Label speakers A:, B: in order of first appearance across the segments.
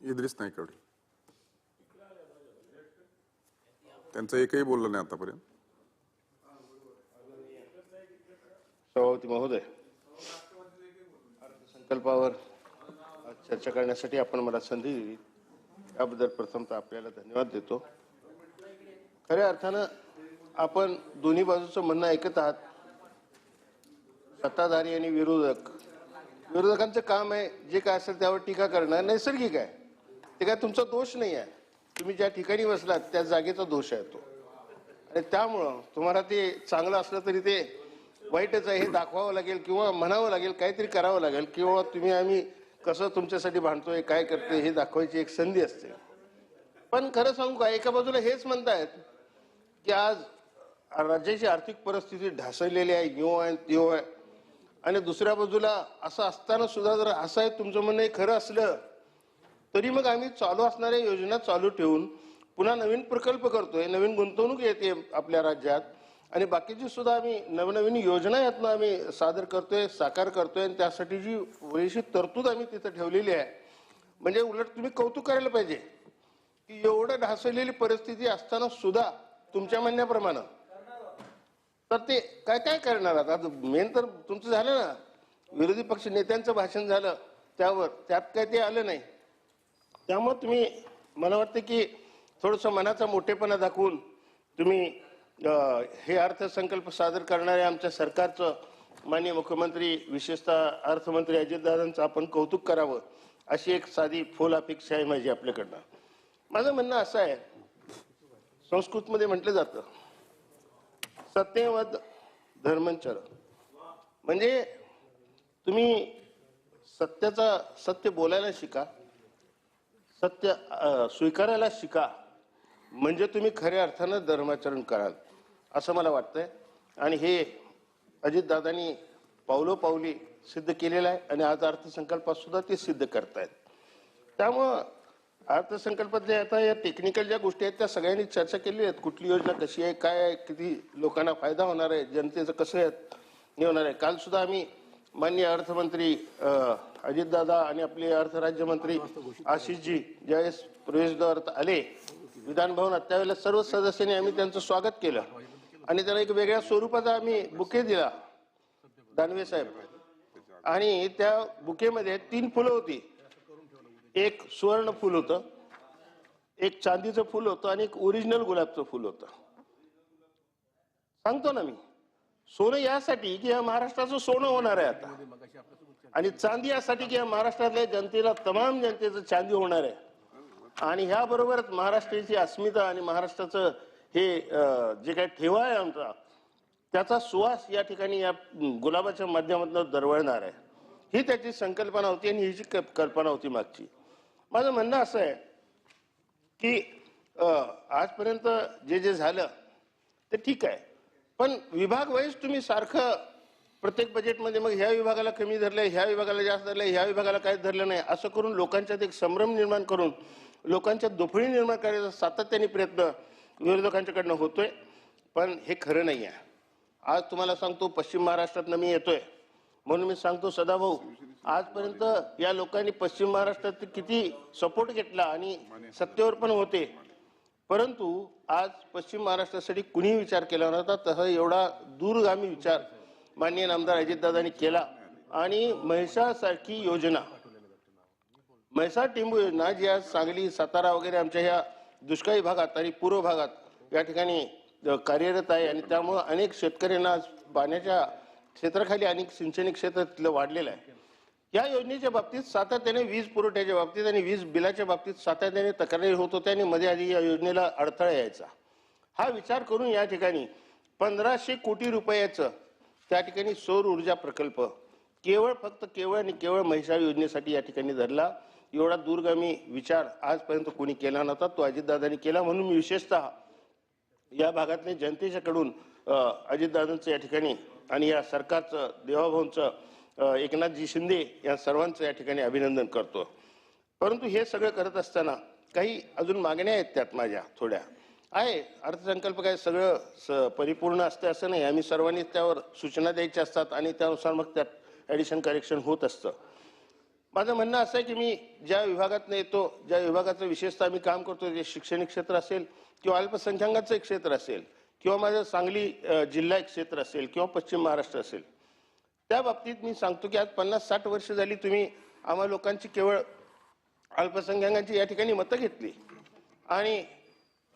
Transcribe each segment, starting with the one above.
A: इद्रिस नाईकवडे त्यांचं एकही बोललं नाही आतापर्यंत.
B: सभापती महोदय, अर्थसंकल्पावर चर्चा करण्यासाठी आपण मला संधी दिली याबद्दल प्रथमतः आपल्याला धन्यवाद देतो. खऱ्या अर्थानं आपण दोन्ही बाजूचं म्हणणं ऐकत आहात. सत्ताधारी आणि विरोधकांचं काम आहे जे काय असेल त्यावर टीका करणं नैसर्गिक आहे. ते काय तुमचा दोष नाही आहे. तुम्ही ज्या ठिकाणी बसलात त्या जागेचा दोष आहे तो. आणि त्यामुळं तुम्हाला ते चांगलं असलं तरी ते वाईटच आहे हे दाखवावं लागेल किंवा म्हणावं लागेल, काहीतरी करावं लागेल, किंवा तुम्ही आम्ही कसं तुमच्यासाठी भांडतोय काय करतोय हे दाखवायची एक संधी असते. पण खरं सांगू का, एका बाजूला हेच म्हणतायत की आज राज्याची आर्थिक परिस्थिती ढासळलेली आहे, यो आहे त्यो आहे, आणि दुसऱ्या बाजूला असं असताना सुद्धा जर असं आहे तुमचं म्हणणं हे खरं असलं तरी मग आम्ही चालू असणाऱ्या योजना चालू ठेवून पुन्हा नवीन प्रकल्प करतोय, नवीन गुंतवणूक येते आपल्या राज्यात, आणि बाकीची सुद्धा आम्ही नवनवीन योजना यातनं आम्ही सादर करतोय, साकार करतोय, आणि त्यासाठी जी पुरेशी तरतूद आम्ही तिथं ठेवलेली आहे. म्हणजे उलट तुम्ही कौतुक करायला पाहिजे की एवढं ढासळलेली परिस्थिती असताना सुद्धा तुमच्या म्हणण्याप्रमाणे तर ते काय काय करणार. आता मेन तर तुमचं झालं ना, विरोधी पक्ष नेत्यांचं भाषण झालं त्यावर, त्यात काय ते आलं नाही. त्यामुळे तुम्ही मला वाटतं की थोडंसं मनाचा मोठेपणा दाखवून तुम्ही हे अर्थसंकल्प सादर करणाऱ्या आमच्या सरकारचं, माननीय मुख्यमंत्री विशेषतः अर्थमंत्री अजितदादांचं आपण कौतुक करावं अशी एक साधी फोल अपेक्षा आहे माझी आपल्याकडनं. माझं म्हणणं असं आहे, संस्कृतमध्ये म्हटलं जातं सत्यवद धर्मचर, म्हणजे तुम्ही सत्य बोलायला शिका, सत्य स्वीकारायला शिका, म्हणजे तुम्ही खऱ्या अर्थानं धर्माचरण कराल असं मला वाटतंय. आणि हे अजितदादांनी पावलोपावली सिद्ध केलेलं आहे, आणि आज अर्थसंकल्पात सुद्धा ते सिद्ध करतायत. त्यामुळं अर्थसंकल्पातल्या आता या टेक्निकल ज्या गोष्टी आहेत त्या सगळ्यांनी चर्चा केली आहेत. कुठली योजना कशी आहे, काय आहे, किती लोकांना फायदा होणार आहे, जनतेचं कसं हे होणार आहे. काल सुद्धा आम्ही माननीय अर्थमंत्री अजितदादा आणि आपले अर्थ राज्यमंत्री आशिषजी ज्यावेळेस प्रवेशद्वार आले विधान भवनात, त्यावेळेला सर्व सदस्यांनी आम्ही त्यांचं स्वागत केलं आणि त्याला एक वेगळ्या स्वरूपाचा आम्ही बुके दिला दानवे साहेब. आणि त्या बुकेमध्ये 3 फुलं होती. एक सुवर्ण फुल होतं, एक चांदीचं फुल होतं, आणि एक ओरिजिनल गुलाबचं फुल होतं. सांगतो ना मी, सोनं यासाठी की या महाराष्ट्राचं सोनं होणार आहे आता, आणि चांदी यासाठी की या महाराष्ट्रातल्या जनतेला, तमाम जनतेचं चांदी होणार आहे. आणि ह्याबरोबरच महाराष्ट्राची अस्मिता आणि महाराष्ट्राचं हे जे काही ठेवा आहे आमचा, त्याचा सुवास या ठिकाणी या गुलाबाच्या माध्यमातून दरवळणार आहे. ही त्याची संकल्पना होती आणि ही जी कल्पना होती मागची. माझं म्हणणं असं आहे की आजपर्यंत जे जे झालं ते ठीक आहे, पण विभाग वाईज तुम्ही सारखं प्रत्येक बजेटमध्ये मग ह्या विभागाला कमी धरलंय, ह्या विभागाला जास्त धरलंय, ह्या विभागाला काहीच धरलं नाही, असं करून लोकांच्यात एक संभ्रम निर्माण करून लोकांच्यात दुफळी निर्माण करायचा सातत्याने प्रयत्न विरोधकांच्याकडनं होतोय. पण हे खरं नाही आहे. आज तुम्हाला सांगतो, पश्चिम महाराष्ट्रातनं मी येतोय म्हणून मी सांगतो सदाभाऊ, आजपर्यंत या लोकांनी पश्चिम महाराष्ट्रात किती सपोर्ट घेतला आणि सत्तेवर पण होते, परंतु आज पश्चिम महाराष्ट्रासाठी कुणीही विचार केला नव्हता. तसा एवढा दूरगामी विचार माननीय नामदार अजितदादांनी केला. आणि म्हैसाळसारखी योजना, म्हैसाळ टिंबू योजना जी आज सांगली, सातारा वगैरे आमच्या ह्या दुष्काळी भागात आणि पूर्व भागात या ठिकाणी कार्यरत आहे, आणि त्यामुळं अनेक शेतकऱ्यांना आज पाण्याच्या क्षेत्राखाली अनेक सिंचनी क्षेत्र तिथलं वाढलेलं आहे. या योजनेच्या बाबतीत सातत्याने वीज पुरवठ्याच्या बाबतीत आणि वीज बिलाच्या बाबतीत सातत्याने तक्रारी होत होत्या, आणि मध्ये आधी या योजनेला अडथळा यायचा. हा विचार करून या ठिकाणी 1500 कोटी रुपयाचं त्या ठिकाणी सौर ऊर्जा प्रकल्प केवळ आणि केवळ म्हैसाळ योजनेसाठी या ठिकाणी धरला. एवढा दूरगामी विचार आजपर्यंत कोणी केला नव्हता, तो अजितदादांनी केला. म्हणून मी विशेषतः या भागातल्या जनतेच्याकडून अजितदादांचं या ठिकाणी आणि या सरकारचं, देवाभाऊंचं, एकनाथजी शिंदे या सर्वांचं या ठिकाणी अभिनंदन करतो. परंतु हे सगळं करत असताना काही अजून मागण्या आहेत त्यात माझ्या थोड्या आहे. अर्थसंकल्प काय सगळं परिपूर्ण असते असं नाही. आम्ही सर्वांनी त्यावर सूचना द्यायच्या असतात आणि त्यानुसार मग त्यात ॲडिशन करेक्शन होत असतं. माझं म्हणणं असं आहे की मी ज्या विभागातनं येतो, ज्या विभागाचं विशेषतः मी काम करतो, जे शैक्षणिक क्षेत्र असेल किंवा अल्पसंख्याकांचं एक क्षेत्र असेल किंवा माझं सांगली जिल्हा एक क्षेत्र असेल किंवा पश्चिम महाराष्ट्र असेल, त्या बाबतीत मी सांगतो की आज 50-60 वर्ष झाली तुम्ही आम्हा लोकांची केवळ अल्पसंख्याकांची या ठिकाणी मतं घेतली आणि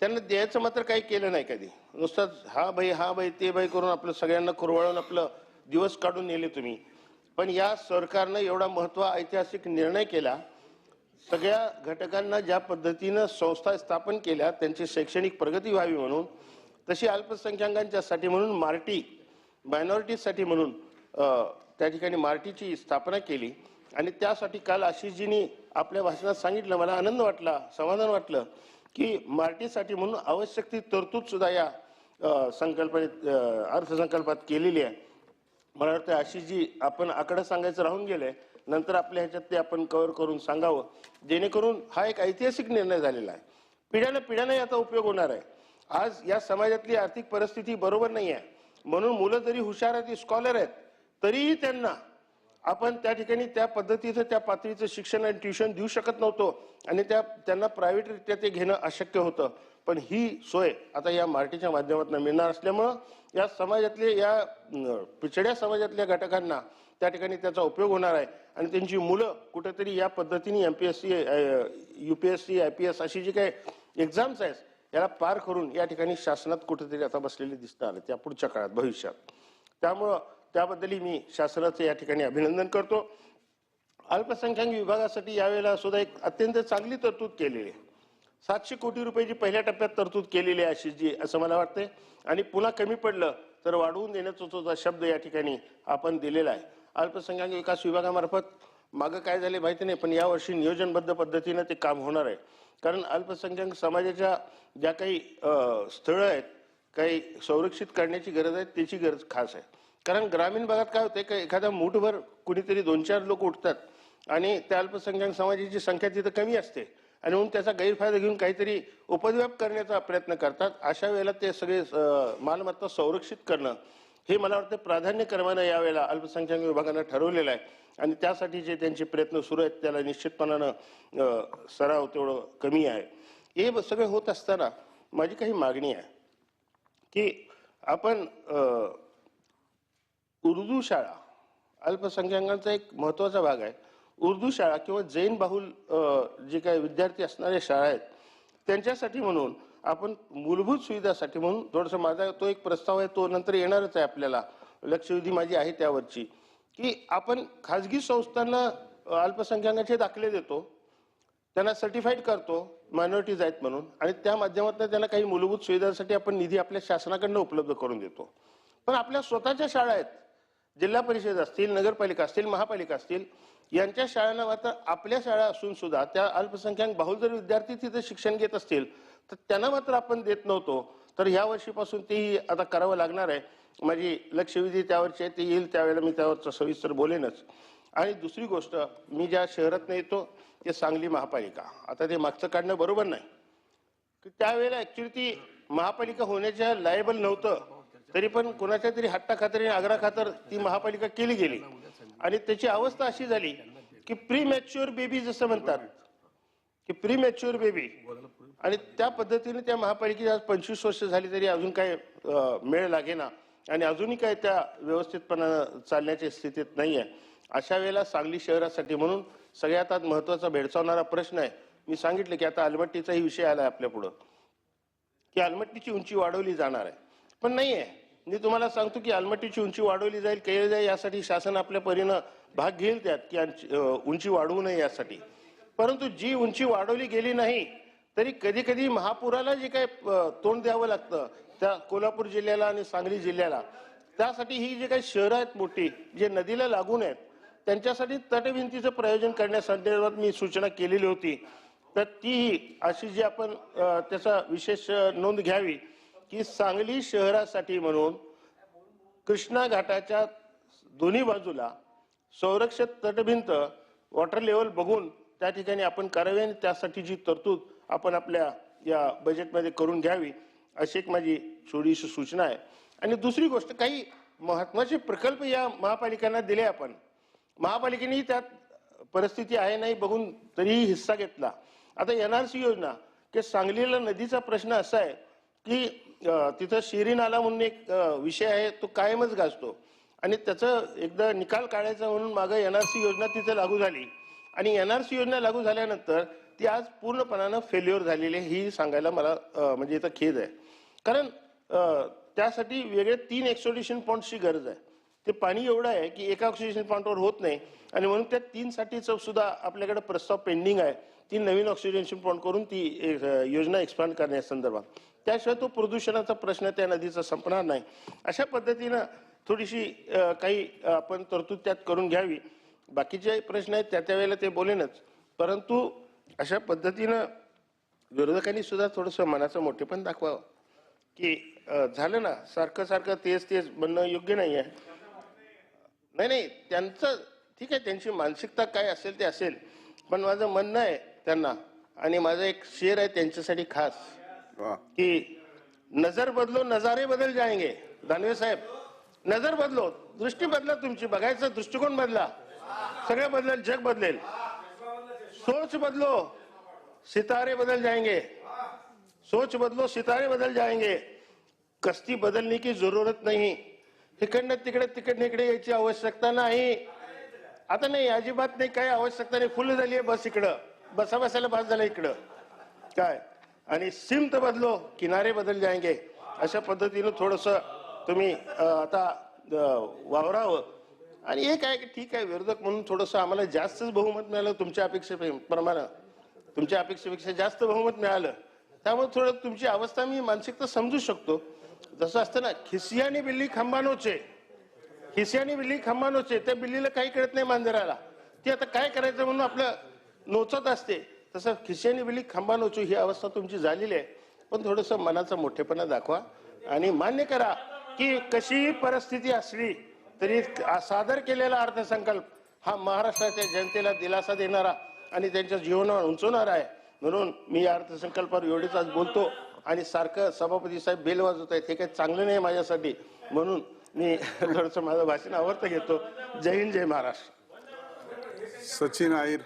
B: त्यांना द्यायचं मात्र काही केलं नाही कधी. नुसतंच हा बाई ते बाई करून आपलं सगळ्यांना कुरवाळून आपलं दिवस काढून नेले तुम्ही. पण या सरकारनं एवढा ऐतिहासिक निर्णय केला, सगळ्या घटकांना ज्या पद्धतीनं संस्था स्थापन केल्या त्यांची शैक्षणिक प्रगती व्हावी म्हणून, तशी अल्पसंख्याकांच्यासाठी म्हणून मायनॉरिटीसाठी म्हणून त्या ठिकाणी मार्टीची स्थापना केली. आणि त्यासाठी काल आशिषजींनी आपल्या भाषणात सांगितलं, मला आनंद वाटला, समाधान वाटलं की मार्टीसाठी म्हणून आवश्यक ती तरतूद सुद्धा या संकल्पनेत अर्थसंकल्पात केलेली आहे. मला वाटतं आशिषजी आपण आकडं सांगायचं राहून गेलंय, नंतर आपल्या ह्याच्यात ते आपण कव्हर करून सांगावं, जेणेकरून हा एक ऐतिहासिक निर्णय झालेला आहे. पिढ्यानं याचा उपयोग होणार आहे. आज या समाजातली आर्थिक परिस्थिती बरोबर नाही आहे म्हणून मुलं जरी हुशार आहेत, स्कॉलर आहेत, तरीही त्यांना आपण त्या ठिकाणी त्या पद्धतीचं त्या पातळीचं शिक्षण आणि ट्युशन देऊ शकत नव्हतो आणि त्यांना प्रायव्हेटरित्या ते घेणं अशक्य होतं. पण ही सोय आता या मार्टीच्या माध्यमातून मिळणार असल्यामुळं या समाजातले या पिछड्या समाजातल्या घटकांना त्या ठिकाणी त्याचा उपयोग होणार आहे आणि त्यांची मुलं कुठेतरी या पद्धतीने MPSC UPSC IPS अशी जी काही एक्झाम्स आहेत याला पार करून या ठिकाणी शासनात कुठेतरी आता बसलेले दिसणार त्या पुढच्या काळात भविष्यात. त्यामुळं त्याबद्दलही मी शासनाचे या ठिकाणी अभिनंदन करतो. अल्पसंख्याक विभागासाठी यावेळेला सुद्धा एक अत्यंत चांगली तरतूद केलेली आहे. 700 कोटी रुपयाची पहिल्या टप्प्यात तरतूद केलेली आहे आशिषजी, असं मला वाटतंय. आणि पुन्हा कमी पडलं तर वाढवून देण्याचा जो शब्द या ठिकाणी आपण दिलेला आहे. अल्पसंख्याक विकास विभागामार्फत मागं काय झाले माहिती नाही, पण यावर्षी नियोजनबद्ध पद्धतीनं ते काम होणार आहे. कारण अल्पसंख्याक समाजाच्या ज्या काही स्थळं आहेत, काही संरक्षित करण्याची गरज आहे, त्याची गरज खास आहे. कारण ग्रामीण भागात काय होतंय की एखाद्या मूठभर कुणीतरी 2-4 लोक उठतात आणि त्या अल्पसंख्याक समाजाची संख्या तिथं कमी असते आणि म्हणून त्याचा गैरफायदा घेऊन काहीतरी उपद्व्याप करण्याचा प्रयत्न करतात. अशा वेळेला ते सगळे मालमत्ता संरक्षित करणं हे मला वाटतं प्राधान्यक्रमानं यावेळेला अल्पसंख्याक विभागानं ठरवलेलं आहे आणि त्यासाठी जे त्यांचे प्रयत्न सुरू आहेत त्याला निश्चितपणानं सराव तेवढं कमी आहे. हे सगळं होत असताना माझी काही मागणी आहे की आपण उर्दू शाळा अल्पसंख्याकांचा एक महत्त्वाचा भाग आहे. उर्दू शाळा किंवा जैन बहुल जे काही विद्यार्थी असणाऱ्या शाळा आहेत त्यांच्यासाठी म्हणून आपण मूलभूत सुविधासाठी म्हणून थोडंसं माझा तो एक प्रस्ताव आहे, तो नंतर येणारच आहे, आपल्याला लक्षवेधी माझी आहे त्यावरची, की आपण खाजगी संस्थांना अल्पसंख्याकांचे दाखले देतो, त्यांना सर्टिफाईड करतो मायनॉरिटीज आहेत म्हणून आणि त्या माध्यमातून त्यांना काही मूलभूत सुविधांसाठी आपण निधी आपल्या शासनाकडनं उपलब्ध करून देतो. पण आपल्या स्वतःच्या शाळा आहेत, जिल्हा परिषद असतील, नगरपालिका असतील, महापालिका असतील, यांच्या शाळांना मात्र आपल्या शाळा असून सुद्धा त्या अल्पसंख्याक बहुल जर विद्यार्थी तिथे शिक्षण घेत असतील तर त्यांना मात्र आपण देत नव्हतो. तर ह्या वर्षीपासून तेही आता करावं लागणार आहे. माझी लक्षवेधी त्यावरची आहे, ते येईल त्यावेळेला मी त्यावरचं सविस्तर बोलेनच. आणि दुसरी गोष्ट, मी ज्या शहरातनं येतो ते सांगली महापालिका, आता ते मागचं काढणं बरोबर नाही की त्यावेळेला ऍक्च्युली ती महापालिका होण्याच्या लायबल नव्हतं, तरी पण कोणाच्या तरी हट्टाखातर आग्रहाखातर ती महापालिका केली गेली आणि त्याची अवस्था अशी झाली की प्री मॅच्युअर बेबी जसं म्हणतात की प्री मॅच्युअर बेबी, आणि त्या पद्धतीने त्या महापालिकेची आज 25 वर्ष झाली तरी अजून काय मेळ लागेना आणि अजूनही काय त्या व्यवस्थितपणानं चालण्याच्या स्थितीत नाही आहे. अशा वेळेला सांगली शहरासाठी म्हणून सगळ्यात आज महत्वाचा भेडसावणारा प्रश्न आहे. मी सांगितलं की आता आलमट्टीचाही विषय आलाय आपल्या पुढं की आलमट्टीची उंची वाढवली जाणार आहे, पण नाही आहे. मी तुम्हाला सांगतो की आलमट्टीची उंची वाढवली जाईल, केली जाईल, यासाठी शासन आपल्या परीनं भाग घेईल त्यात की उंची वाढवू नये यासाठी. परंतु जी उंची वाढवली गेली नाही तरी कधी कधी महापुराला जे काही तोंड द्यावं लागतं त्या कोल्हापूर जिल्ह्याला आणि सांगली जिल्ह्याला, त्यासाठी ही जे काही शहरं आहेत मोठी जे नदीला लागून आहेत त्यांच्यासाठी तटभिंतीचं प्रयोजन करण्यासंदर्भात मी सूचना केलेली होती. तर ती अशी जी आपण त्याचा विशेष नोंद घ्यावी की सांगली शहरासाठी म्हणून कृष्णा घाटाच्या दोन्ही बाजूला संरक्षित तटभिंत वॉटर लेवल बघून त्या ठिकाणी आपण करावी आणि त्यासाठी जी तरतूद आपण आपल्या या बजेटमध्ये करून घ्यावी अशी एक माझी छोटीशी सूचना आहे. आणि दुसरी गोष्ट, काही महत्वाचे प्रकल्प या महापालिकांना दिले आपण, महापालिकेने त्यात परिस्थिती आहे नाही बघून तरीही हिस्सा घेतला. आता NRC योजना की सांगलीला नदीचा प्रश्न असा आहे की तिथं शिरी नाला म्हणून एक विषय आहे, तो कायमच गाजतो आणि त्याचं एकदा निकाल काढायचा म्हणून मागं NRC योजना तिथे लागू झाली आणि NRC योजना लागू झाल्यानंतर ती आज पूर्णपणानं फेल्युअर झालेली आहे, ही सांगायला मला म्हणजे इथं खेद आहे. कारण त्यासाठी वेगळे 3 एक्सोल्युशन पॉइंट्सची गरज आहे. ते पाणी एवढं आहे की एका ऑक्सिजन पॉइंटवर होत नाही आणि म्हणून त्या 3 साठीचं सुद्धा आपल्याकडे प्रस्ताव पेंडिंग आहे. ती नवीन ऑक्सिजन पॉइंट करून ती योजना एक्सपांड करण्यासंदर्भात. त्याशिवाय तो प्रदूषणाचा प्रश्न त्या नदीचा संपणार नाही. अशा पद्धतीनं थोडीशी काही आपण तरतूद त्यात करून घ्यावी. बाकीचे प्रश्न आहेत त्या वेळेला ते बोलेनच, परंतु अशा पद्धतीनं विरोधकांनी सुद्धा थोडंसं मनाचं मोठेपण दाखवावं की झालं ना, सारखं सारखं तेच तेच म्हणणं योग्य नाही आहे. नाही, त्यांचं ठीक आहे, त्यांची मानसिकता काय असेल ते असेल, पण माझं म्हणणं आहे त्यांना आणि माझा एक शेर आहे त्यांच्यासाठी खास की नजर बदलो नजारे बदल जाएंगे. दानवे साहेब, नजर बदलो, दृष्टी बदला, तुमची बघायचा दृष्टिकोन बदला, सगळं बदलेल, जग बदलेल. सोच बदलो, सितारे बदल जाएंगे. सोच बदलो, सितारे बदल जाएंगे. कस्ती बदलने की जरूरत नाही. इकडनं तिकडे तिकडनं इकडे यायची आवश्यकता नाही. आता नाही, अजिबात नाही, काही आवश्यकता नाही. फुल झाली आहे बस इकडं, बसायला बस झालं इकडं काय. आणि सिमत बदलो, किनारे बदल जाएंगे. अशा पद्धतीनं थोडंसं तुम्ही आता वावरावं. आणि एक आहे की ठीक आहे, विरोधक म्हणून थोडंसं आम्हाला जास्तच बहुमत मिळालं तुमच्या अपेक्षेप्रमाणे, तुमच्या अपेक्षेपेक्षा जास्त बहुमत मिळालं, त्यामुळे थोडं तुमची अवस्था मी मानसिकता समजू शकतो. जसं असतं ना, खिसियानी बिल्ली खंबानोचे, खिसियानी बिल्ली खंबानोचे, त्या बिल्लीला काही कळत नाही मांजराला, ती आता काय करायचं म्हणून आपलं नोचत असते. तसं खिसियानी बिल्ली खंबानोचो ही अवस्था तुमची झालेली आहे. पण थोडंसं मनाचा मोठेपणा दाखवा आणि मान्य करा की कशीही परिस्थिती असली तरी सादर केलेला अर्थसंकल्प हा महाराष्ट्राच्या जनतेला दिलासा देणारा आणि त्यांच्या जीवनावर उंचवणारा आहे. म्हणून मी या अर्थसंकल्पावर एवढेच आज बोलतो आणि सारखं सभापती साहेब बेल वाजवत आहेत, हे काही चांगलं नाही माझ्यासाठी, म्हणून मी थोडंसं माझं भाषण आवडतं घेतो. जय हिंद, जय महाराष्ट्र.
A: सचिन आहिर.